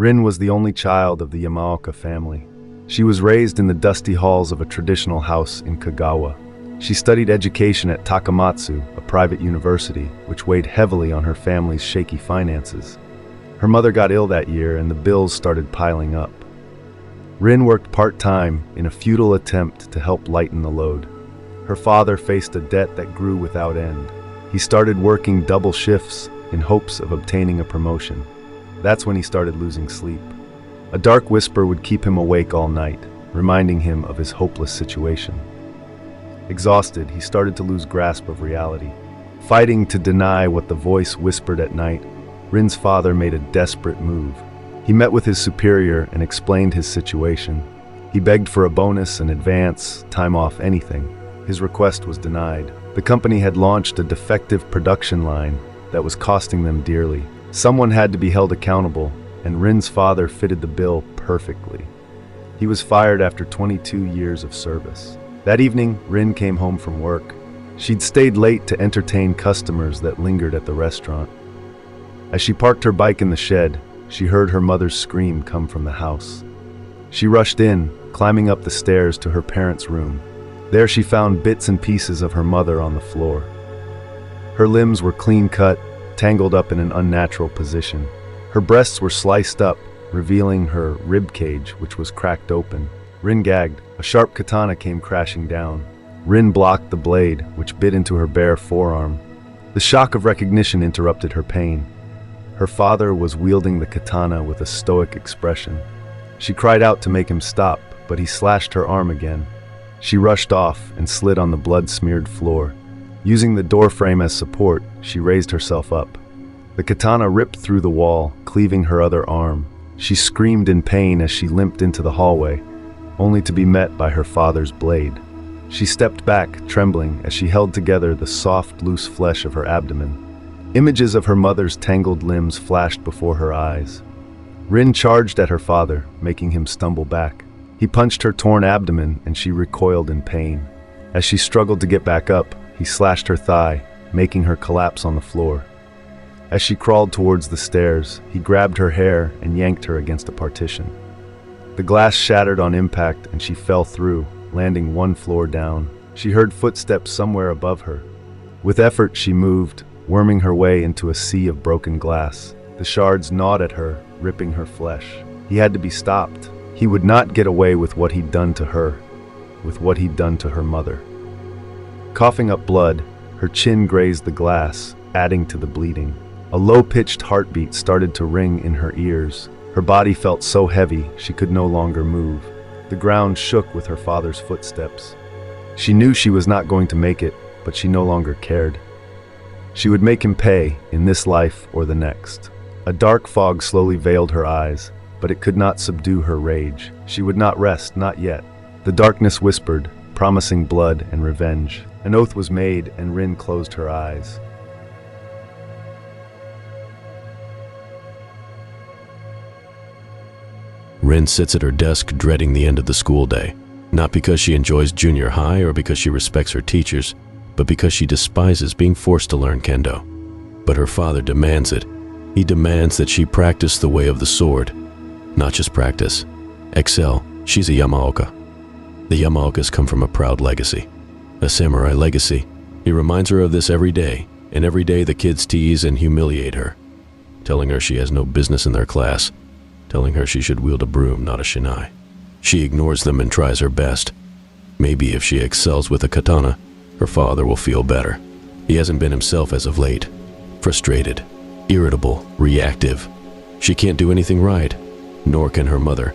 Rin was the only child of the Yamaoka family. She was raised in the dusty halls of a traditional house in Kagawa. She studied education at Takamatsu, a private university, which weighed heavily on her family's shaky finances. Her mother got ill that year and the bills started piling up. Rin worked part-time in a futile attempt to help lighten the load. Her father faced a debt that grew without end. He started working double shifts in hopes of obtaining a promotion. That's when he started losing sleep. A dark whisper would keep him awake all night, reminding him of his hopeless situation. Exhausted, he started to lose grasp of reality. Fighting to deny what the voice whispered at night, Rin's father made a desperate move. He met with his superior and explained his situation. He begged for a bonus, an advance, time off, anything. His request was denied. The company had launched a defective production line that was costing them dearly. Someone had to be held accountable, and Rin's father fitted the bill perfectly. He was fired after 22 years of service. That evening, Rin came home from work. She'd stayed late to entertain customers that lingered at the restaurant. As she parked her bike in the shed, she heard her mother's scream come from the house. She rushed in, climbing up the stairs to her parents' room. There she found bits and pieces of her mother on the floor. Her limbs were clean-cut, tangled up in an unnatural position. Her breasts were sliced up, revealing her rib cage, which was cracked open. Rin gagged. A sharp katana came crashing down. Rin blocked the blade, which bit into her bare forearm. The shock of recognition interrupted her pain. Her father was wielding the katana with a stoic expression. She cried out to make him stop, but he slashed her arm again. She rushed off and slid on the blood-smeared floor. Using the doorframe as support, she raised herself up. The katana ripped through the wall, cleaving her other arm. She screamed in pain as she limped into the hallway, only to be met by her father's blade. She stepped back, trembling, as she held together the soft, loose flesh of her abdomen. Images of her mother's tangled limbs flashed before her eyes. Rin charged at her father, making him stumble back. He punched her torn abdomen, and she recoiled in pain. As she struggled to get back up, he slashed her thigh, making her collapse on the floor. As she crawled towards the stairs, he grabbed her hair and yanked her against a partition. The glass shattered on impact and she fell through, landing one floor down. She heard footsteps somewhere above her. With effort, she moved, worming her way into a sea of broken glass. The shards gnawed at her, ripping her flesh. He had to be stopped. He would not get away with what he'd done to her, with what he'd done to her mother. Coughing up blood, her chin grazed the glass, adding to the bleeding. A low-pitched heartbeat started to ring in her ears. Her body felt so heavy she could no longer move. The ground shook with her father's footsteps. She knew she was not going to make it, but she no longer cared. She would make him pay, in this life or the next. A dark fog slowly veiled her eyes, but it could not subdue her rage. She would not rest, not yet. The darkness whispered, promising blood and revenge. An oath was made, and Rin closed her eyes. Rin sits at her desk dreading the end of the school day, not because she enjoys junior high or because she respects her teachers, but because she despises being forced to learn kendo. But her father demands it. He demands that she practice the way of the sword. Not just practice. Excel. She's a Yamaoka. The Yamaokas come from a proud legacy. A samurai legacy. He reminds her of this every day, and every day the kids tease and humiliate her, telling her she has no business in their class, telling her she should wield a broom, not a shinai. She ignores them and tries her best. Maybe if she excels with a katana, her father will feel better. He hasn't been himself as of late. Frustrated, irritable, reactive. She can't do anything right, nor can her mother.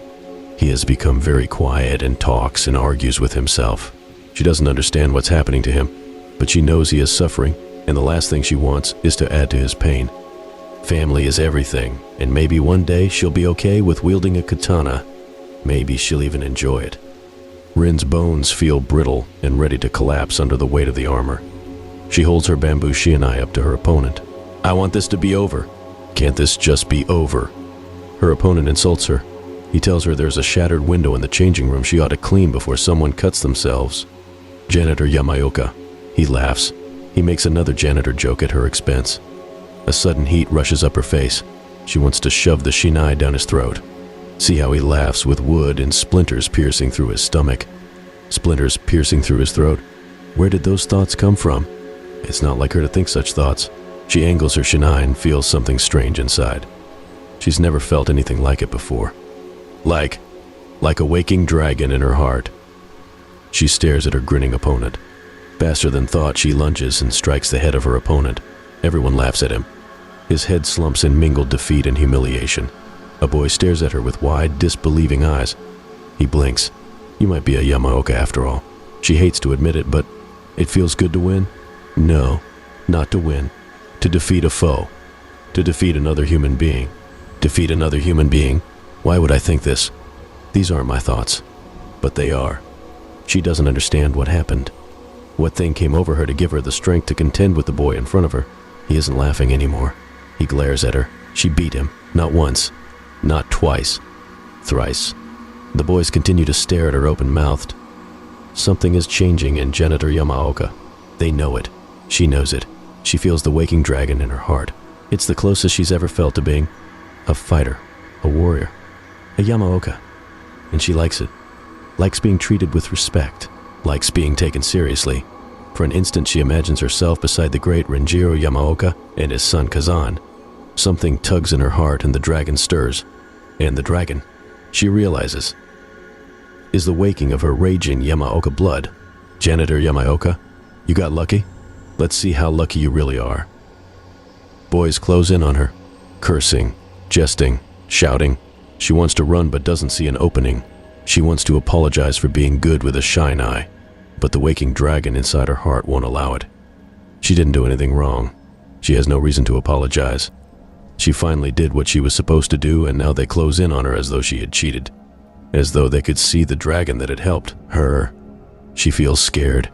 He has become very quiet and talks and argues with himself. She doesn't understand what's happening to him, but she knows he is suffering, and the last thing she wants is to add to his pain. Family is everything, and maybe one day she'll be okay with wielding a katana. Maybe she'll even enjoy it. Rin's bones feel brittle and ready to collapse under the weight of the armor. She holds her bamboo shinai up to her opponent. I want this to be over. Can't this just be over? Her opponent insults her. He tells her there's a shattered window in the changing room she ought to clean before someone cuts themselves. Janitor Yamaoka. He laughs. He makes another janitor joke at her expense. A sudden heat rushes up her face. She wants to shove the shinai down his throat. See how he laughs with wood and splinters piercing through his stomach. Splinters piercing through his throat. Where did those thoughts come from? It's not like her to think such thoughts. She angles her shinai and feels something strange inside. She's never felt anything like it before. Like a waking dragon in her heart. She stares at her grinning opponent. Faster than thought, she lunges and strikes the head of her opponent. Everyone laughs at him. His head slumps in mingled defeat and humiliation. A boy stares at her with wide, disbelieving eyes. He blinks. You might be a Yamaoka after all. She hates to admit it, but it feels good to win? No, not to win. To defeat a foe. To defeat another human being. Defeat another human being? Why would I think this? These aren't my thoughts. But they are. She doesn't understand what happened. What thing came over her to give her the strength to contend with the boy in front of her? He isn't laughing anymore. He glares at her. She beat him. Not once. Not twice. Thrice. The boys continue to stare at her open-mouthed. Something is changing in Janitor Yamaoka. They know it. She knows it. She feels the waking dragon in her heart. It's the closest she's ever felt to being a fighter, a warrior, a Yamaoka. And she likes it. Likes being treated with respect. Likes being taken seriously. For an instant she imagines herself beside the great Renjiro Yamaoka and his son Kazan. Something tugs in her heart and the dragon stirs. And the dragon, she realizes, is the waking of her raging Yamaoka blood. Janitor Yamaoka, you got lucky? Let's see how lucky you really are. Boys close in on her, cursing, jesting, shouting. She wants to run but doesn't see an opening. She wants to apologize for being good with a shinai, but the waking dragon inside her heart won't allow it. She didn't do anything wrong. She has no reason to apologize. She finally did what she was supposed to do, and now they close in on her as though she had cheated. As though they could see the dragon that had helped her. She feels scared.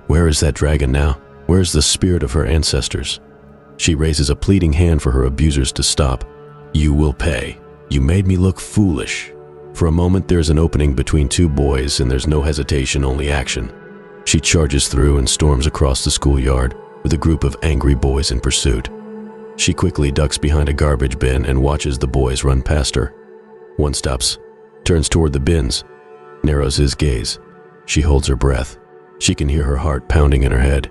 Where is that dragon now? Where is the spirit of her ancestors? She raises a pleading hand for her abusers to stop. You will pay. You made me look foolish. For a moment there's an opening between two boys and there's no hesitation, only action. She charges through and storms across the schoolyard with a group of angry boys in pursuit. She quickly ducks behind a garbage bin and watches the boys run past her. One stops, turns toward the bins, narrows his gaze. She holds her breath. She can hear her heart pounding in her head.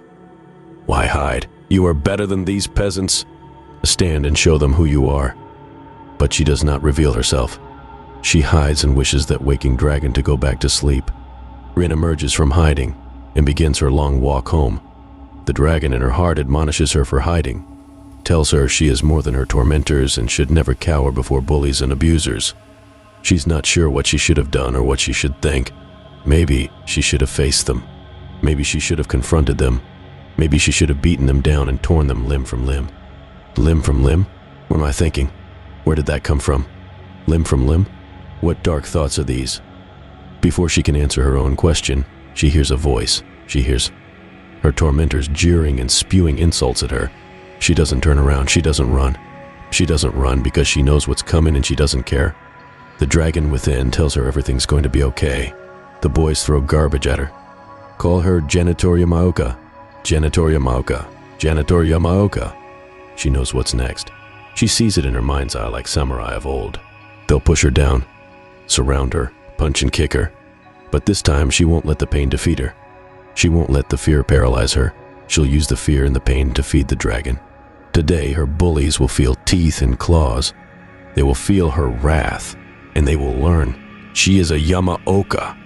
Why hide? You are better than these peasants. Stand and show them who you are. But she does not reveal herself. She hides and wishes that waking dragon to go back to sleep. Rin emerges from hiding and begins her long walk home. The dragon in her heart admonishes her for hiding, tells her she is more than her tormentors and should never cower before bullies and abusers. She's not sure what she should have done or what she should think. Maybe she should have faced them. Maybe she should have confronted them. Maybe she should have beaten them down and torn them limb from limb. Limb from limb? What am I thinking? Where did that come from? Limb from limb? What dark thoughts are these? Before she can answer her own question, she hears a voice. She hears her tormentors jeering and spewing insults at her. She doesn't turn around. She doesn't run. She doesn't run because she knows what's coming and she doesn't care. The dragon within tells her everything's going to be okay. The boys throw garbage at her. Call her Janitor Yamaoka. Janitor Yamaoka. Janitor Yamaoka. She knows what's next. She sees it in her mind's eye like samurai of old. They'll push her down, surround her, punch and kick her. But this time she won't let the pain defeat her. She won't let the fear paralyze her. She'll use the fear and the pain to feed the dragon. Today her bullies will feel teeth and claws. They will feel her wrath, and they will learn she is a Yamaoka.